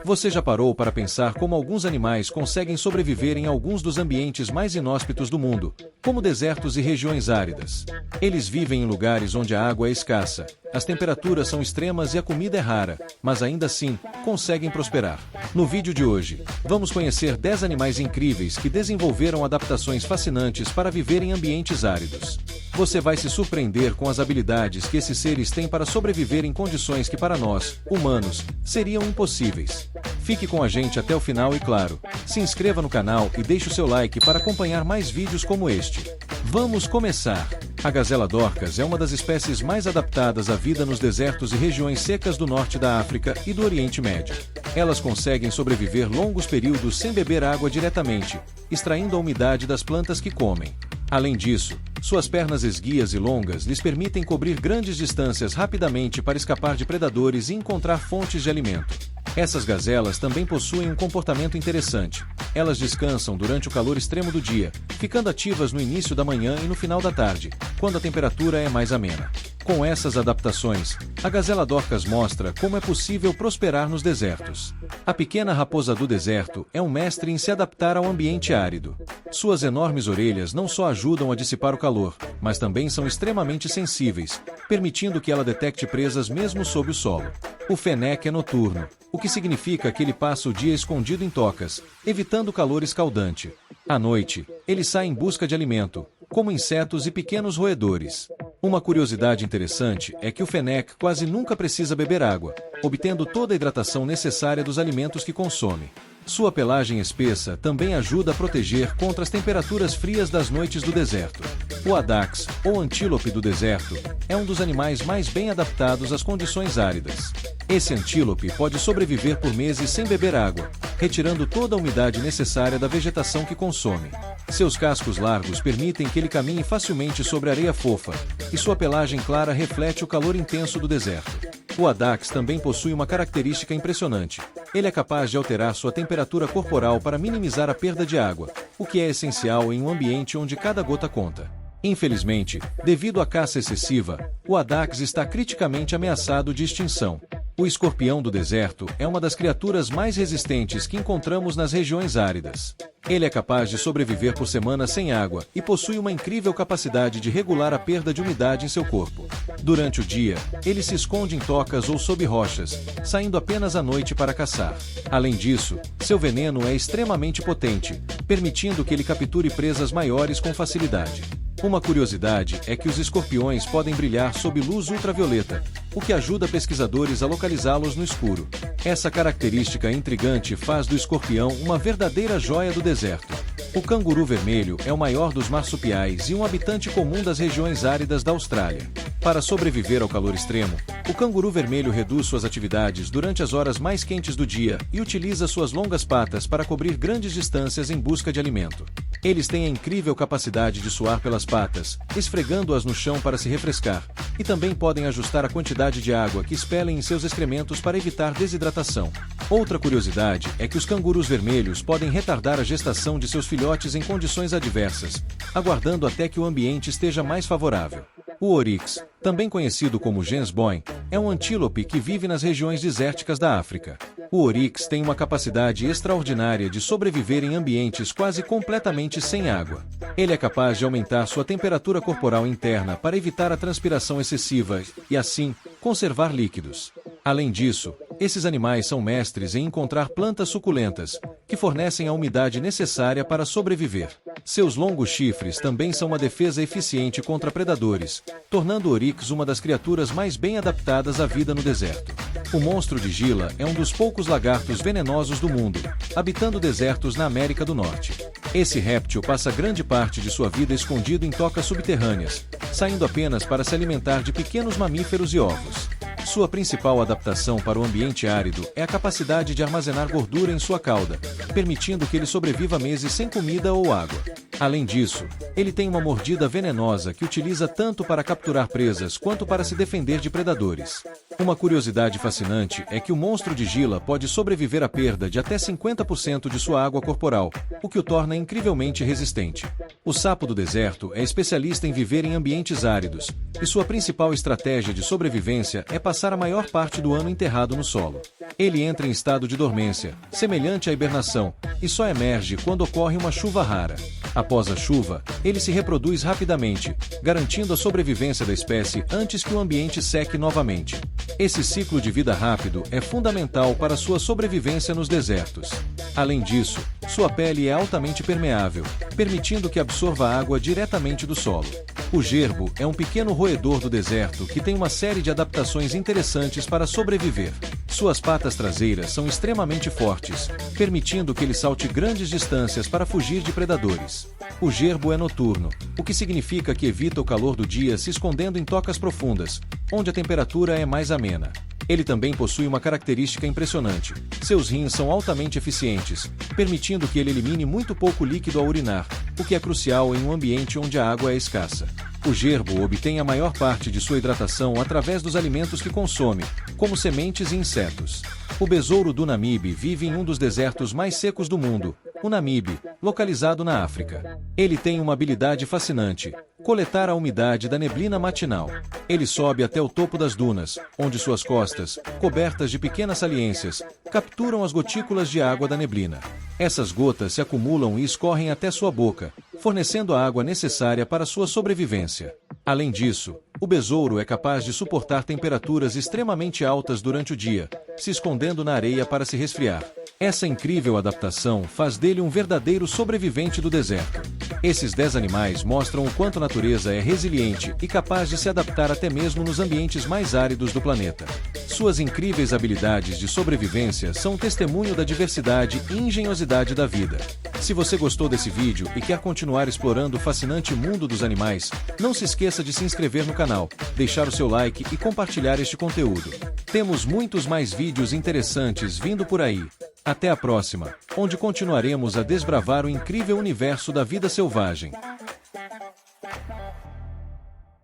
Você já parou para pensar como alguns animais conseguem sobreviver em alguns dos ambientes mais inóspitos do mundo, como desertos e regiões áridas? Eles vivem em lugares onde a água é escassa, as temperaturas são extremas e a comida é rara, mas ainda assim, conseguem prosperar. No vídeo de hoje, vamos conhecer 10 animais incríveis que desenvolveram adaptações fascinantes para viver em ambientes áridos. Você vai se surpreender com as habilidades que esses seres têm para sobreviver em condições que para nós, humanos, seriam impossíveis. Fique com a gente até o final e claro, se inscreva no canal e deixe o seu like para acompanhar mais vídeos como este. Vamos começar! A gazela Dorcas é uma das espécies mais adaptadas à vida nos desertos e regiões secas do norte da África e do Oriente Médio. Elas conseguem sobreviver longos períodos sem beber água diretamente, extraindo a umidade das plantas que comem. Além disso, suas pernas esguias e longas lhes permitem cobrir grandes distâncias rapidamente para escapar de predadores e encontrar fontes de alimento. Essas gazelas também possuem um comportamento interessante. Elas descansam durante o calor extremo do dia, ficando ativas no início da manhã e no final da tarde, quando a temperatura é mais amena. Com essas adaptações, a gazela Dorcas mostra como é possível prosperar nos desertos. A pequena raposa do deserto é um mestre em se adaptar ao ambiente árido. Suas enormes orelhas não só ajudam a dissipar o calor, mas também são extremamente sensíveis, permitindo que ela detecte presas mesmo sob o solo. O fennec é noturno, o que significa que ele passa o dia escondido em tocas, evitando o calor escaldante. À noite, ele sai em busca de alimento, como insetos e pequenos roedores. Uma curiosidade interessante é que o fennec quase nunca precisa beber água, obtendo toda a hidratação necessária dos alimentos que consome. Sua pelagem espessa também ajuda a proteger contra as temperaturas frias das noites do deserto. O adax, ou antílope do deserto, é um dos animais mais bem adaptados às condições áridas. Esse antílope pode sobreviver por meses sem beber água, retirando toda a umidade necessária da vegetação que consome. Seus cascos largos permitem que ele caminhe facilmente sobre areia fofa, e sua pelagem clara reflete o calor intenso do deserto. O adax também possui uma característica impressionante. Ele é capaz de alterar sua temperatura corporal para minimizar a perda de água, o que é essencial em um ambiente onde cada gota conta. Infelizmente, devido à caça excessiva, o adax está criticamente ameaçado de extinção. O escorpião do deserto é uma das criaturas mais resistentes que encontramos nas regiões áridas. Ele é capaz de sobreviver por semanas sem água e possui uma incrível capacidade de regular a perda de umidade em seu corpo. Durante o dia, ele se esconde em tocas ou sob rochas, saindo apenas à noite para caçar. Além disso, seu veneno é extremamente potente, permitindo que ele capture presas maiores com facilidade. Uma curiosidade é que os escorpiões podem brilhar sob luz ultravioleta, o que ajuda pesquisadores a localizá-los no escuro. Essa característica intrigante faz do escorpião uma verdadeira joia do deserto. O canguru vermelho é o maior dos marsupiais e um habitante comum das regiões áridas da Austrália. Para sobreviver ao calor extremo, o canguru vermelho reduz suas atividades durante as horas mais quentes do dia e utiliza suas longas patas para cobrir grandes distâncias em busca de alimento. Eles têm a incrível capacidade de suar pelas patas, esfregando-as no chão para se refrescar, e também podem ajustar a quantidade de água que expelem em seus excrementos para evitar desidratação. Outra curiosidade é que os cangurus vermelhos podem retardar a gestação de seus filhotes em condições adversas, aguardando até que o ambiente esteja mais favorável. O oryx, também conhecido como gens boi, é um antílope que vive nas regiões desérticas da África. O oryx tem uma capacidade extraordinária de sobreviver em ambientes quase completamente sem água. Ele é capaz de aumentar sua temperatura corporal interna para evitar a transpiração excessiva e, assim, conservar líquidos. Além disso, esses animais são mestres em encontrar plantas suculentas, que fornecem a umidade necessária para sobreviver. Seus longos chifres também são uma defesa eficiente contra predadores, tornando o oryx uma das criaturas mais bem adaptadas à vida no deserto. O monstro de Gila é um dos poucos lagartos venenosos do mundo, habitando desertos na América do Norte. Esse réptil passa grande parte de sua vida escondido em tocas subterrâneas, saindo apenas para se alimentar de pequenos mamíferos e ovos. Sua principal adaptação para o ambiente árido é a capacidade de armazenar gordura em sua cauda, permitindo que ele sobreviva meses sem comida ou água. Além disso, ele tem uma mordida venenosa que utiliza tanto para capturar presas quanto para se defender de predadores. Uma curiosidade fascinante é que o monstro de Gila pode sobreviver à perda de até 50% de sua água corporal, o que o torna incrivelmente resistente. O sapo do deserto é especialista em viver em ambientes áridos, e sua principal estratégia de sobrevivência é passar a maior parte do ano enterrado no solo. Ele entra em estado de dormência, semelhante à hibernação, e só emerge quando ocorre uma chuva rara. Após a chuva, ele se reproduz rapidamente, garantindo a sobrevivência da espécie antes que o ambiente seque novamente. Esse ciclo de vida rápido é fundamental para sua sobrevivência nos desertos. Além disso, sua pele é altamente permeável, permitindo que absorva água diretamente do solo. O gerbo é um pequeno roedor do deserto que tem uma série de adaptações interessantes para sobreviver. Suas patas traseiras são extremamente fortes, permitindo que ele salte grandes distâncias para fugir de predadores. O gerbo é noturno, o que significa que evita o calor do dia se escondendo em tocas profundas, onde a temperatura é mais amena. Ele também possui uma característica impressionante. Seus rins são altamente eficientes, permitindo que ele elimine muito pouco líquido ao urinar, o que é crucial em um ambiente onde a água é escassa. O gerbo obtém a maior parte de sua hidratação através dos alimentos que consome, como sementes e insetos. O besouro do Namibe vive em um dos desertos mais secos do mundo, o Namibe, localizado na África. Ele tem uma habilidade fascinante: coletar a umidade da neblina matinal. Ele sobe até o topo das dunas, onde suas costas, cobertas de pequenas saliências, capturam as gotículas de água da neblina. Essas gotas se acumulam e escorrem até sua boca, fornecendo a água necessária para sua sobrevivência. Além disso, o besouro é capaz de suportar temperaturas extremamente altas durante o dia, se escondendo na areia para se resfriar. Essa incrível adaptação faz dele um verdadeiro sobrevivente do deserto. Esses 10 animais mostram o quanto a natureza é resiliente e capaz de se adaptar até mesmo nos ambientes mais áridos do planeta. Suas incríveis habilidades de sobrevivência são um testemunho da diversidade e engenhosidade da vida. Se você gostou desse vídeo e quer continuar explorando o fascinante mundo dos animais, não se esqueça de se inscrever no canal, deixar o seu like e compartilhar este conteúdo. Temos muitos mais vídeos interessantes vindo por aí. Até a próxima, onde continuaremos a desbravar o incrível universo da vida selvagem.